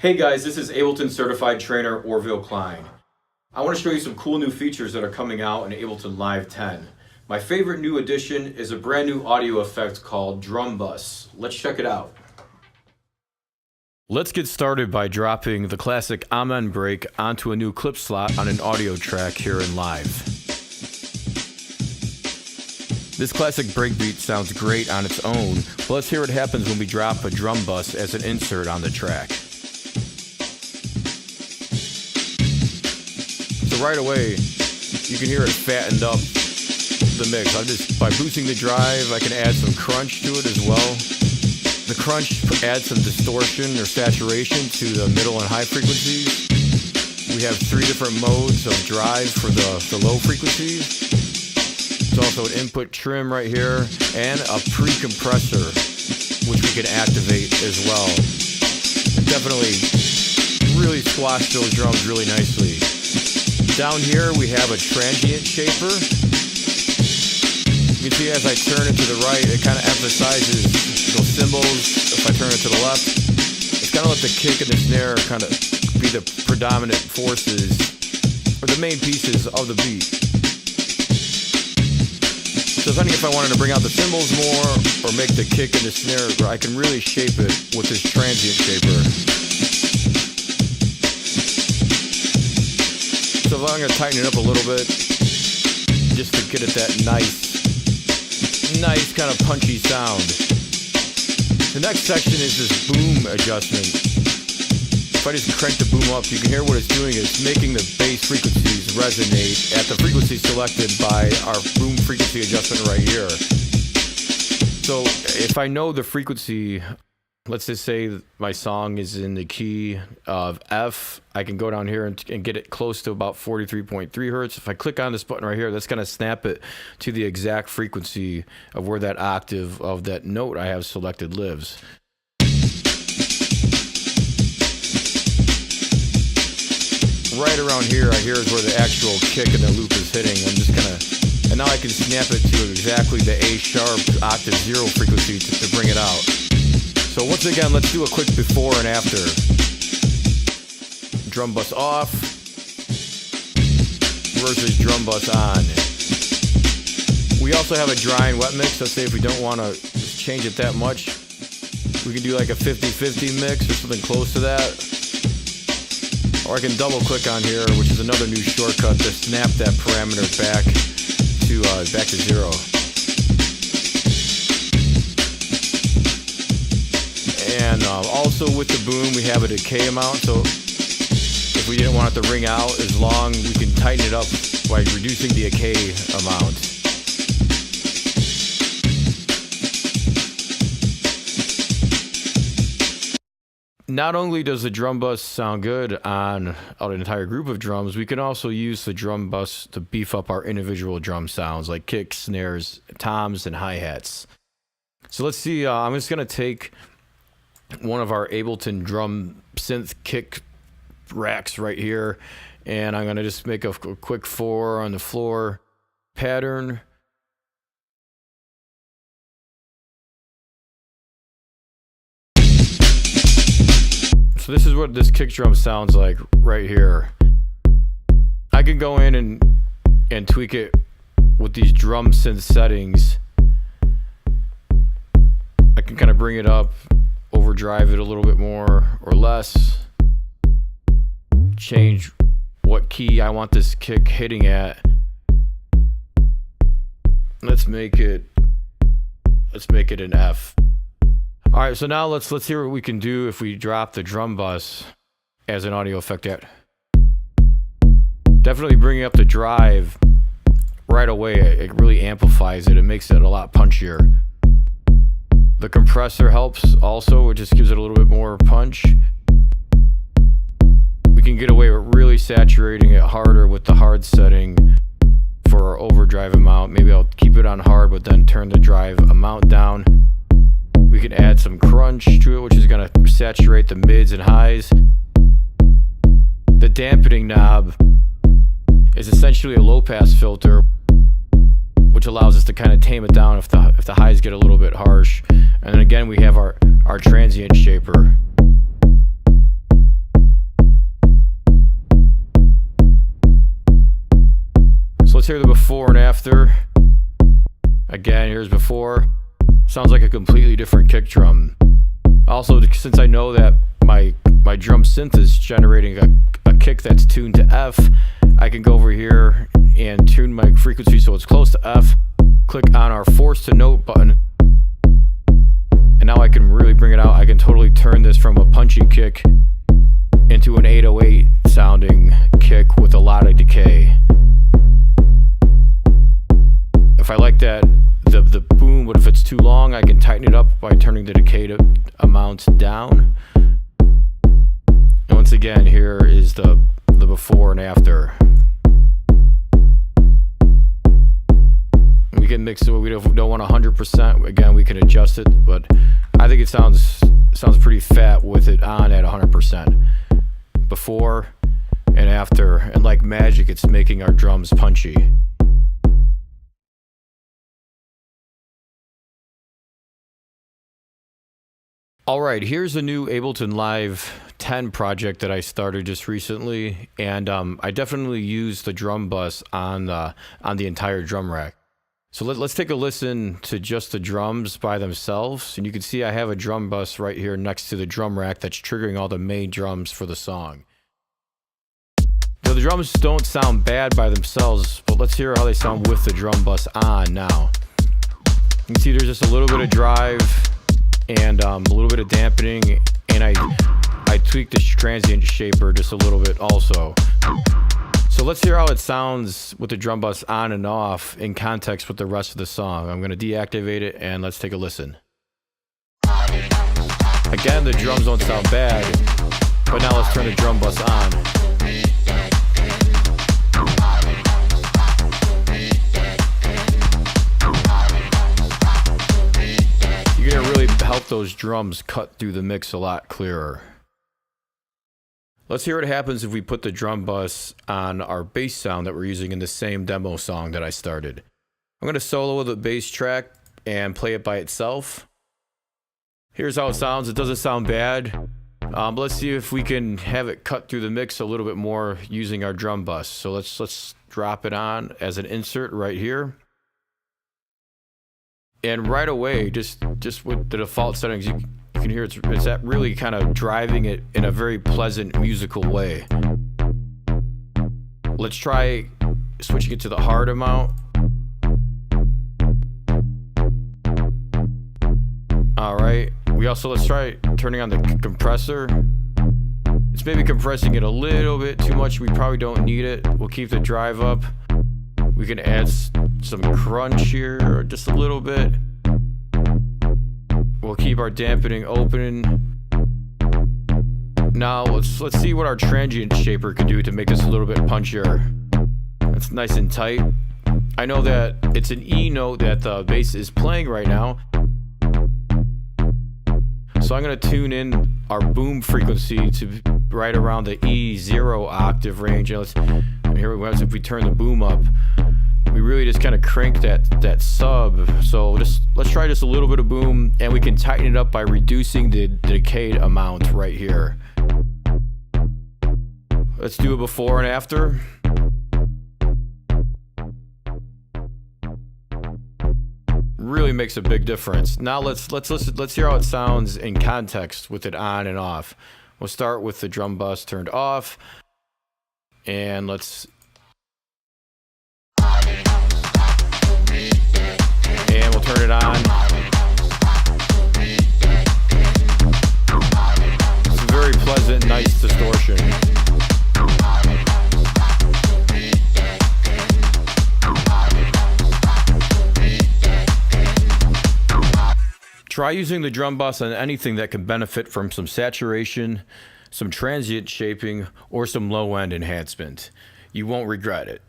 Hey guys, this is Ableton certified trainer Orville Kline. I want to show you some cool new features that are coming out in Ableton Live 10. My favorite new addition is a brand new audio effect called Drum Bus. Let's check it out. Let's get started by dropping the classic Amen break onto a new clip slot on an audio track here in Live. This classic breakbeat sounds great on its own, but let's hear what happens when we drop a drum bus as an insert on the track. So right away, you can hear it fattened up the mix. By boosting the drive, I can add some crunch to it as well. The crunch adds some distortion or saturation to the middle and high frequencies. We have 3 different modes of drive for the low frequencies. There's also an input trim right here and a pre-compressor, which we can activate as well. And definitely really squash those drums really nicely. Down here we have a transient shaper. You can see as I turn it to the right, it kind of emphasizes those cymbals. If I turn it to the left, it's kind of let the kick and the snare kind of be the predominant forces, or the main pieces of the beat. So depending if I wanted to bring out the cymbals more, or make the kick and the snare, I can really shape it with this transient shaper. So I'm going to tighten it up a little bit, just to get it that nice kind of punchy sound. The next section is this boom adjustment. If I just crank the boom up, you can hear what it's doing. It's making the bass frequencies resonate at the frequency selected by our boom frequency adjustment right here. So if I know the frequency, let's just say my song is in the key of F, I can go down here and get it close to about 43.3 hertz. If I click on this button right here, that's going to snap it to the exact frequency of where that octave of that note I have selected lives. Right around here, is where the actual kick and the loop is hitting. And now I can snap it to exactly the A sharp octave 0 frequency to bring it out. So once again, let's do a quick before and after. Drum bus off versus drum bus on. We also have a dry and wet mix. Let's say if we don't want to change it that much, we can do like a 50-50 mix or something close to that. Or I can double click on here, which is another new shortcut to snap that parameter back to 0. And also with the boom, we have a decay amount. So if we didn't want it to ring out as long, we can tighten it up by reducing the decay amount. Not only does the drum bus sound good on an entire group of drums, we can also use the drum bus to beef up our individual drum sounds like kicks, snares, toms, and hi-hats. So let's see, I'm just going to take one of our Ableton drum synth kick racks right here, and I'm going to just make a quick 4 on the floor pattern. So this is what this kick drum sounds like right here. I can go in and tweak it with these drum synth settings. I can kind of bring it up, overdrive it a little bit more or less, change what key I want this kick hitting at. Let's make it an F. All right, so now let's hear what we can do if we drop the drum bus as an audio effect. Definitely bringing up the drive right away. It really amplifies it. It makes it a lot punchier. The compressor helps also. It just gives it a little bit more punch. We can get away with really saturating it harder with the hard setting for our overdrive amount. Maybe I'll keep it on hard, but then turn the drive amount down. We can add some crunch to it, which is going to saturate the mids and highs. The dampening knob is essentially a low-pass filter, which allows us to kind of tame it down if the highs get a little bit harsh. And then again, we have our transient shaper. before and after. Again, here's before. Sounds like a completely different kick drum. Also, since I know that my drum synth is generating a kick that's tuned to F, I can go over here and tune my frequency so it's close to F. Click on our force to note button, and now I can really bring it out. I can totally turn this from a punchy kick into an 808 sounding kick with a lot of decay. If I like that, the boom, but if it's too long, I can tighten it up by turning the decay amount down. And once again, here is the before and after. We can mix it. We don't want 100%. Again, we can adjust it, but I think it sounds pretty fat with it on at 100%. Before and after, and like magic, it's making our drums punchy. Alright, here's a new Ableton Live 10 project that I started just recently, and I definitely used the drum bus on the entire drum rack. So let's take a listen to just the drums by themselves, and you can see I have a drum bus right here next to the drum rack that's triggering all the main drums for the song. Now, the drums don't sound bad by themselves, but let's hear how they sound with the drum bus on now. You can see there's just a little bit of drive and a little bit of dampening, and I tweaked this transient shaper just a little bit also. So let's hear how it sounds with the drum bus on and off in context with the rest of the song. I'm going to deactivate it and let's take a listen. Again, the drums don't sound bad, but now let's turn the drum bus on. You're going to really help those drums cut through the mix a lot clearer. Let's hear what happens if we put the drum bus on our bass sound that we're using in the same demo song that I started. I'm going to solo the bass track and play it by itself. Here's how it sounds. It doesn't sound bad. But let's see if we can have it cut through the mix a little bit more using our drum bus. So let's drop it on as an insert right here. And right away, just with the default settings, you can hear it's that really kind of driving it in a very pleasant musical way. Let's try switching it to the hard amount. All right. Let's try turning on the compressor. It's maybe compressing it a little bit too much. We probably don't need it. We'll keep the drive up. We can add some crunch here, just a little bit. We'll keep our dampening open. Now let's see what our transient shaper can do to make this a little bit punchier. That's nice and tight. I know that it's an E note that the bass is playing right now, so I'm going to tune in our boom frequency to right around the E0 octave range. And here we go. If we turn the boom up, we really just kind of crank that sub. So let's try just a little bit of boom, and we can tighten it up by reducing the decayed amount right here. Let's do a before and after. Really makes a big difference. Now let's hear how it sounds in context with it on and off. We'll start with the drum bus turned off, and we'll turn it on. It's a very pleasant, nice distortion. Try using the drum bus on anything that can benefit from some saturation, some transient shaping, or some low-end enhancement. You won't regret it.